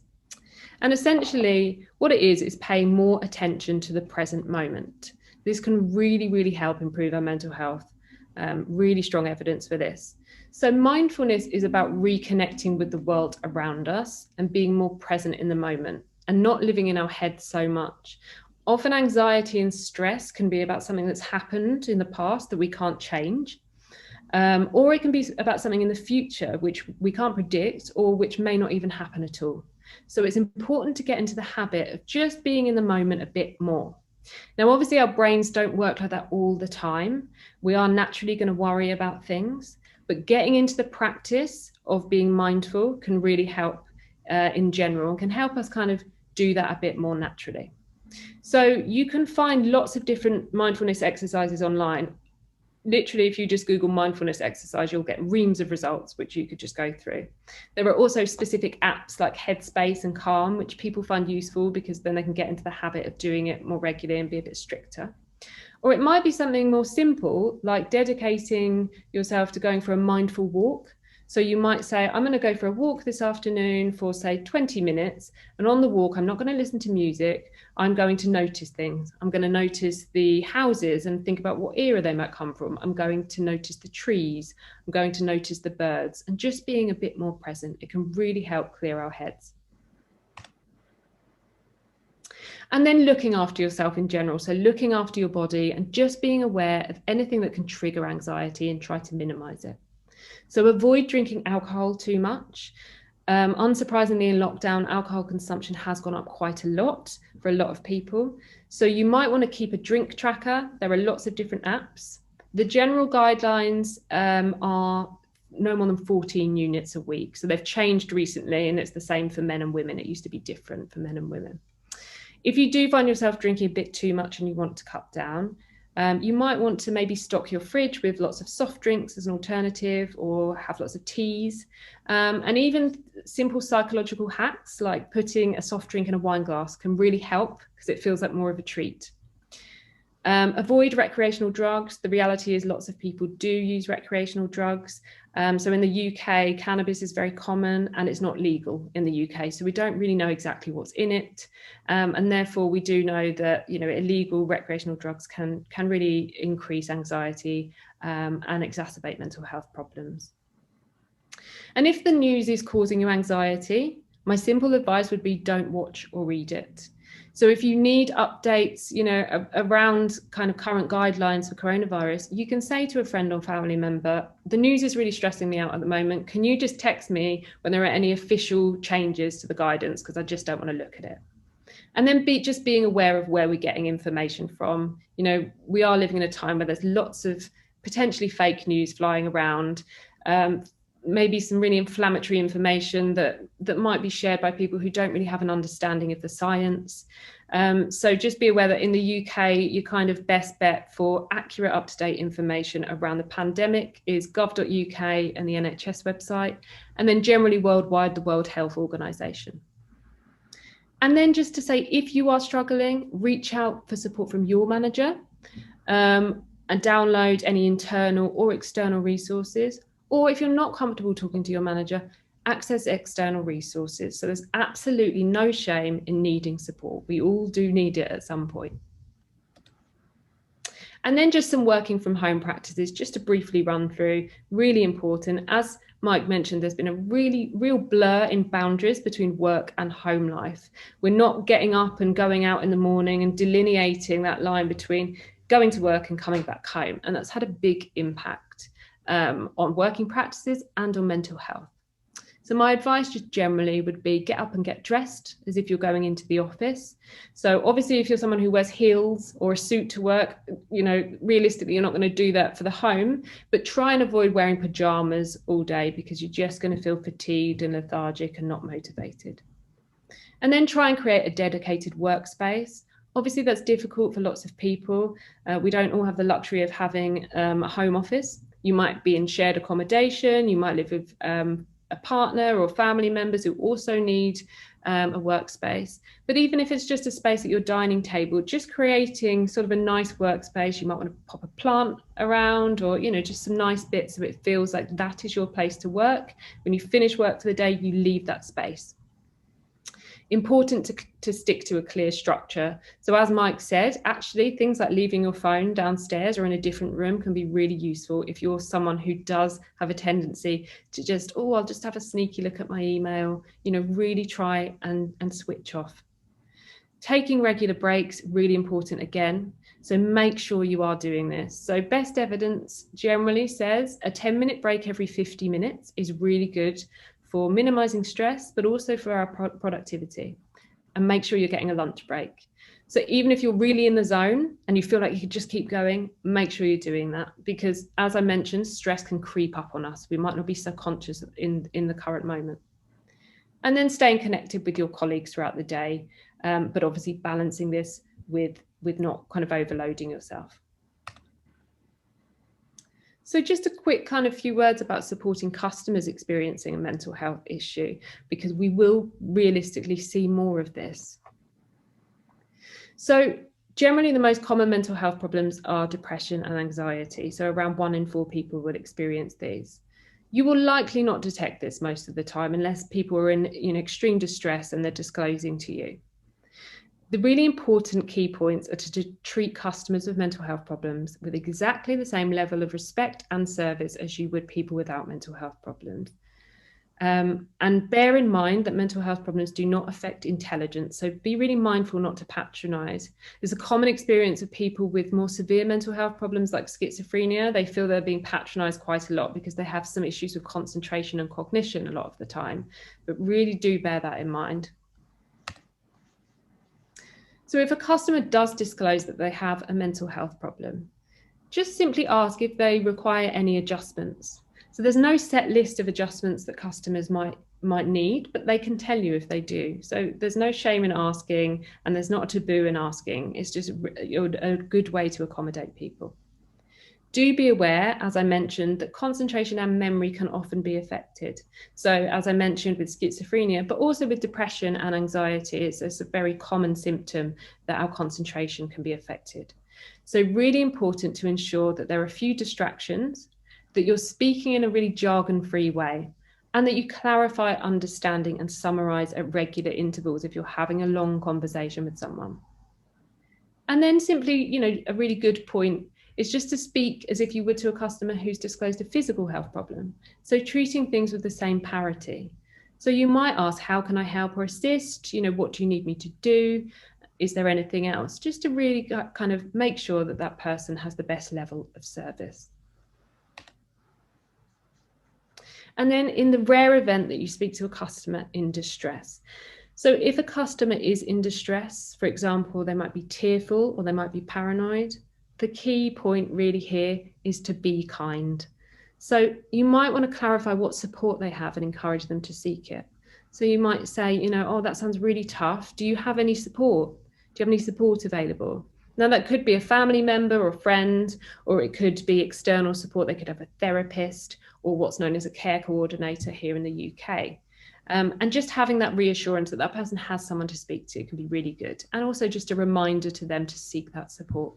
And essentially what it is paying more attention to the present moment. This can really, really help improve our mental health. Really strong evidence for this. So mindfulness is about reconnecting with the world around us and being more present in the moment and not living in our head so much. Often anxiety and stress can be about something that's happened in the past that we can't change. Or it can be about something in the future which we can't predict or which may not even happen at all. So it's important to get into the habit of just being in the moment a bit more. Now, obviously, our brains don't work like that all the time. We are naturally going to worry about things, but getting into the practice of being mindful can really help in general, and can help us kind of do that a bit more naturally. So you can find lots of different mindfulness exercises online. Literally, if you just Google mindfulness exercise, you'll get reams of results, which you could just go through. There are also specific apps like Headspace and Calm, which people find useful because then they can get into the habit of doing it more regularly and be a bit stricter. Or it might be something more simple, like dedicating yourself to going for a mindful walk. So you might say, I'm going to go for a walk this afternoon for, say, 20 minutes. And on the walk, I'm not going to listen to music. I'm going to notice things. I'm going to notice the houses and think about what era they might come from. I'm going to notice the trees. I'm going to notice the birds. And just being a bit more present, it can really help clear our heads. And then looking after yourself in general. So looking after your body and just being aware of anything that can trigger anxiety and try to minimize it. So avoid drinking alcohol too much. Unsurprisingly, in lockdown, alcohol consumption has gone up quite a lot for a lot of people. So you might want to keep a drink tracker. There are lots of different apps. The general guidelines are no more than 14 units a week. So they've changed recently, and it's the same for men and women. It used to be different for men and women. If you do find yourself drinking a bit too much and you want to cut down, you might want to maybe stock your fridge with lots of soft drinks as an alternative, or have lots of teas. And even simple psychological hacks like putting a soft drink in a wine glass can really help because it feels like more of a treat. Avoid recreational drugs. The reality is lots of people do use recreational drugs. So in the UK, cannabis is very common and it's not legal in the UK. So we don't really know exactly what's in it. And therefore we do know that, you know, illegal recreational drugs can really increase anxiety and exacerbate mental health problems. And if the news is causing you anxiety, my simple advice would be don't watch or read it. So if you need updates, you know, around kind of current guidelines for coronavirus, you can say to a friend or family member, the news is really stressing me out at the moment. Can you just text me when there are any official changes to the guidance? Because I just don't want to look at it. And then just being aware of where we're getting information from. You know, we are living in a time where there's lots of potentially fake news flying around. Maybe some really inflammatory information that might be shared by people who don't really have an understanding of the science. So just be aware that in the UK, your kind of best bet for accurate, up-to-date information around the pandemic is gov.uk and the NHS website, and then generally worldwide, the World Health Organization. And then just to say, if you are struggling, reach out for support from your manager and download any internal or external resources. Or if you're not comfortable talking to your manager, access external resources. So there's absolutely no shame in needing support. We all do need it at some point. And then just some working from home practices, just to briefly run through, really important. As Mike mentioned, there's been a real blur in boundaries between work and home life. We're not getting up and going out in the morning and delineating that line between going to work and coming back home. And that's had a big impact on working practices and on mental health. So my advice just generally would be get up and get dressed as if you're going into the office. So obviously if you're someone who wears heels or a suit to work, you know, realistically you're not going to do that for the home, but try and avoid wearing pajamas all day because you're just going to feel fatigued and lethargic and not motivated. And then try and create a dedicated workspace. Obviously that's difficult for lots of people. We don't all have the luxury of having a home office. You might be in shared accommodation, you might live with a partner or family members who also need a workspace. But even if it's just a space at your dining table, just creating sort of a nice workspace, you might want to pop a plant around or, you know, just some nice bits so it feels like that is your place to work. When you finish work for the day, you leave that space. Important to stick to a clear structure. So as Mike said, actually things like leaving your phone downstairs or in a different room can be really useful if you're someone who does have a tendency to just, oh, I'll just have a sneaky look at my email, you know, really try and switch off. Taking regular breaks, really important again. So make sure you are doing this. So best evidence generally says a 10-minute break every 50 minutes is really good for minimizing stress, but also for our productivity. And make sure you're getting a lunch break. So even if you're really in the zone and you feel like you could just keep going, make sure you're doing that, because as I mentioned, stress can creep up on us. We might not be so conscious in the current moment. And then staying connected with your colleagues throughout the day, but obviously balancing this with not kind of overloading yourself. So just a quick kind of few words about supporting customers experiencing a mental health issue, because we will realistically see more of this. So generally the most common mental health problems are depression and anxiety. So around 1 in 4 people will experience these. You will likely not detect this most of the time unless people are in extreme distress and they're disclosing to you. The really important key points are to treat customers with mental health problems with exactly the same level of respect and service as you would people without mental health problems. And bear in mind that mental health problems do not affect intelligence. So be really mindful not to patronize. There's a common experience of people with more severe mental health problems like schizophrenia. They feel they're being patronized quite a lot because they have some issues with concentration and cognition a lot of the time, but really do bear that in mind. So if a customer does disclose that they have a mental health problem, just simply ask if they require any adjustments. So there's no set list of adjustments that customers might need, but they can tell you if they do. So there's no shame in asking, and there's not a taboo in asking. It's just a good way to accommodate people. Do be aware, as I mentioned, that concentration and memory can often be affected. So as I mentioned with schizophrenia, but also with depression and anxiety, it's a very common symptom that our concentration can be affected. So really important to ensure that there are a few distractions, that you're speaking in a really jargon-free way, and that you clarify understanding and summarize at regular intervals if you're having a long conversation with someone. And then simply, a really good point is just to speak as if you would to a customer who's disclosed a physical health problem. So treating things with the same parity. So you might ask, how can I help or assist? What do you need me to do? Is there anything else? Just to really kind of make sure that that person has the best level of service. And then in the rare event that you speak to a customer in distress. So if a customer is in distress, for example, they might be tearful or they might be paranoid, the key point really here is to be kind. So you might want to clarify what support they have and encourage them to seek it. So you might say, oh, that sounds really tough. Do you have any support? Do you have any support available? Now that could be a family member or a friend, or it could be external support. They could have a therapist or what's known as a care coordinator here in the UK. And just having that reassurance that that person has someone to speak to can be really good. And also just a reminder to them to seek that support.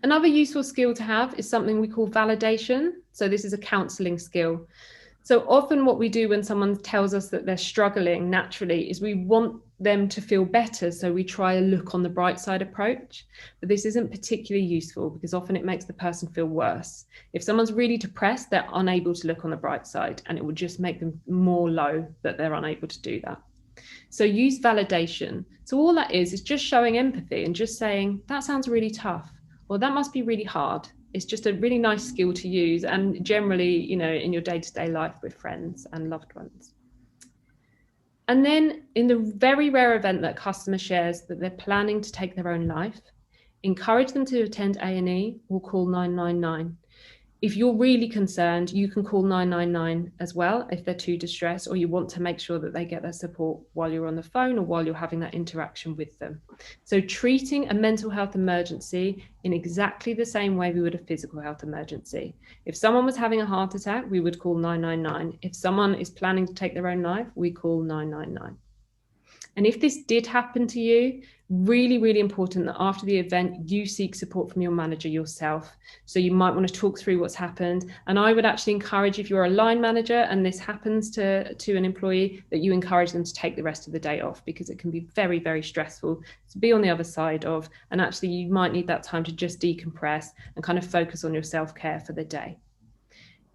Another useful skill to have is something we call validation. So this is a counselling skill. So often what we do when someone tells us that they're struggling naturally is we want them to feel better. So we try a look on the bright side approach, but this isn't particularly useful because often it makes the person feel worse. If someone's really depressed, they're unable to look on the bright side, and it will just make them more low that they're unable to do that. So use validation. So all that is just showing empathy and just saying, that sounds really tough. Well, that must be really hard. It's just a really nice skill to use, and generally, in your day-to-day life with friends and loved ones. And then in the very rare event that a customer shares that they're planning to take their own life, encourage them to attend A&E or call 999. If you're really concerned, you can call 999 as well if they're too distressed, or you want to make sure that they get their support while you're on the phone or while you're having that interaction with them. So treating a mental health emergency in exactly the same way we would a physical health emergency. If someone was having a heart attack, we would call 999. If someone is planning to take their own life, we call 999. And if this did happen to you, Really, really important that after the event, you seek support from your manager yourself. So you might want to talk through what's happened. And I would actually encourage, if you're a line manager and this happens to an employee, that you encourage them to take the rest of the day off, because it can be very, very stressful to be on the other side of, and actually you might need that time to just decompress and kind of focus on your self-care for the day.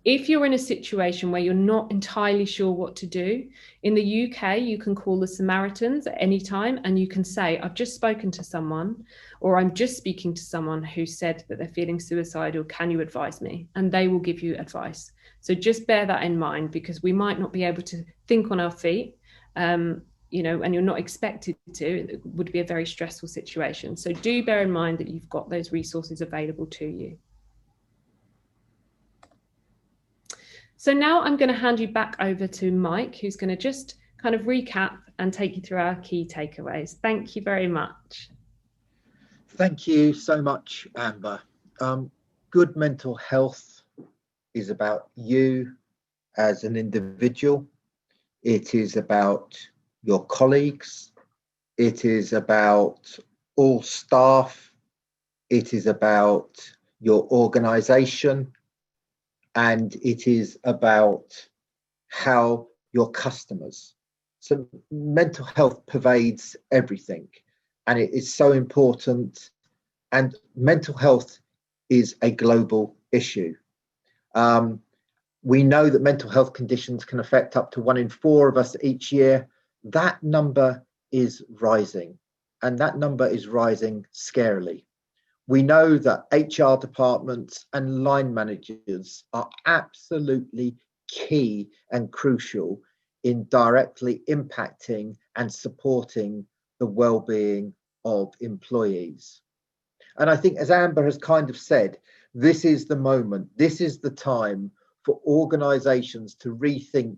If you're in a situation where you're not entirely sure what to do, in the UK, you can call the Samaritans at any time and you can say, I've just spoken to someone, or I'm just speaking to someone who said that they're feeling suicidal. Can you advise me? And they will give you advice. So just bear that in mind, because we might not be able to think on our feet, and you're not expected to. It would be a very stressful situation. So do bear in mind that you've got those resources available to you. So now I'm going to hand you back over to Mike, who's going to just kind of recap and take you through our key takeaways. Thank you very much. Thank you so much, Amber. Good mental health is about you as an individual. It is about your colleagues. It is about all staff. It is about your organisation. And it is about how your customers. So mental health pervades everything, and it is so important. And mental health is a global issue. We know that mental health conditions can affect up to 1 in 4 of us each year. That number is rising, and that number is rising scarily. We know that HR departments and line managers are absolutely key and crucial in directly impacting and supporting the well-being of employees. And I think, as Amber has kind of said, this is the moment, this is the time for organisations to rethink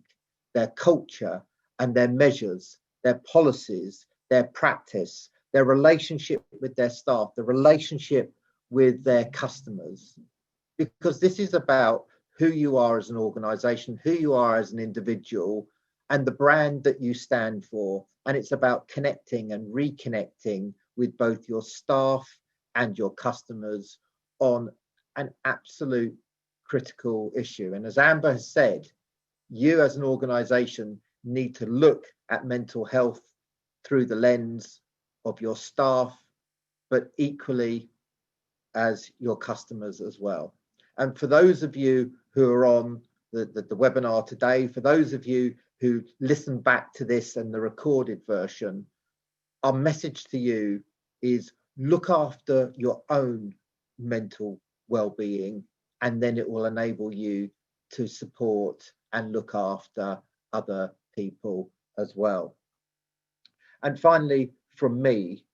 their culture and their measures, their policies, their practice, their relationship with their staff, the relationship with their customers, because this is about who you are as an organisation, who you are as an individual, and the brand that you stand for. And it's about connecting and reconnecting with both your staff and your customers on an absolute critical issue. And as Amber has said, you as an organisation need to look at mental health through the lens of your staff, but equally as your customers as well. And for those of you who are on the webinar today, for those of you who listen back to this and the recorded version, our message to you is look after your own mental well-being, and then it will enable you to support and look after other people as well. And finally, from me,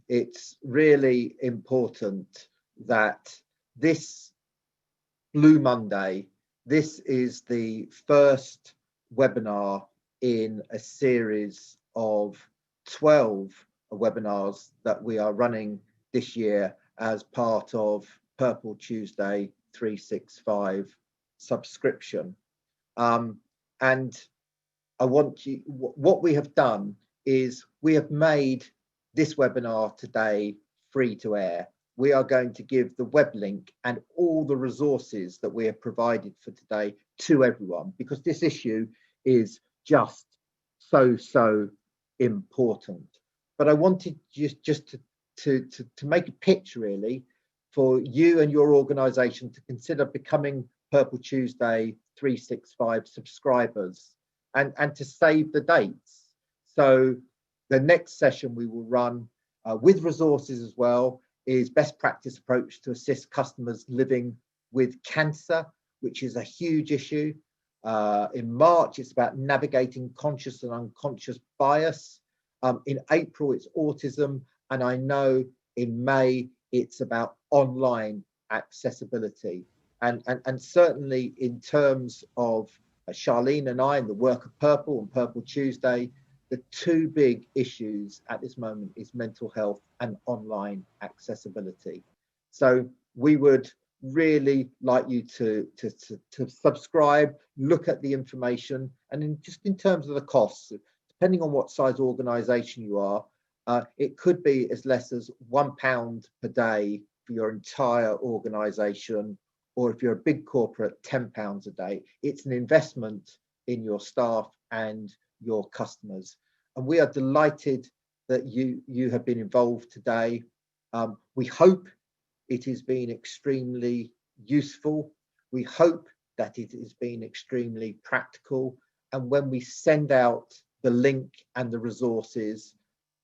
it's really important that this Blue Monday, this is the first webinar in a series of 12 webinars that we are running this year as part of Purple Tuesday 365 subscription. And I want you, what we have done is we have made this webinar today free to air. We are going to give the web link and all the resources that we have provided for today to everyone, because this issue is just so important. But I wanted just to make a pitch really for you and your organisation to consider becoming Purple Tuesday 365 subscribers and to save the dates. So the next session we will run with resources as well is best practice approach to assist customers living with cancer, which is a huge issue. In March, it's about navigating conscious and unconscious bias. In April, it's autism. And I know in May, it's about online accessibility. And certainly in terms of Charlene and I and the work of Purple and Purple Tuesday, the two big issues at this moment is mental health and online accessibility. So we would really like you to subscribe, look at the information, and just in terms of the costs, depending on what size organisation you are, It could be as less as £1 per day for your entire organisation, or if you're a big corporate, £10 a day. It's an investment in your staff and your customers. And we are delighted that you have been involved today. We hope it has been extremely useful. We hope that it has been extremely practical. And when we send out the link and the resources,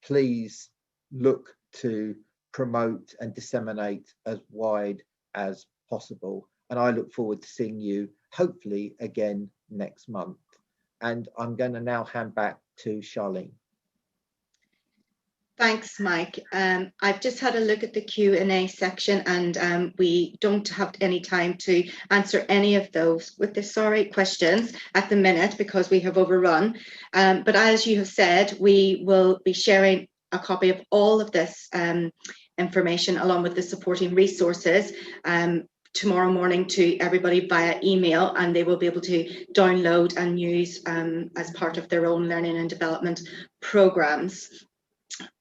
please look to promote and disseminate as wide as possible. And I look forward to seeing you hopefully again next month. And I'm going to now hand back to Charlene. Thanks, Mike. I've just had a look at the Q&A section, and we don't have any time to answer any of those with the questions at the minute because we have overrun. But as you have said, we will be sharing a copy of all of this information along with the supporting resources tomorrow morning to everybody via email, and they will be able to download and use as part of their own learning and development programs.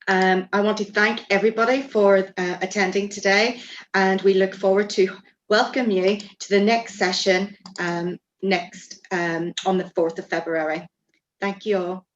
I want to thank everybody for attending today, and we look forward to welcome you to the next session on the 4th of February. Thank you all.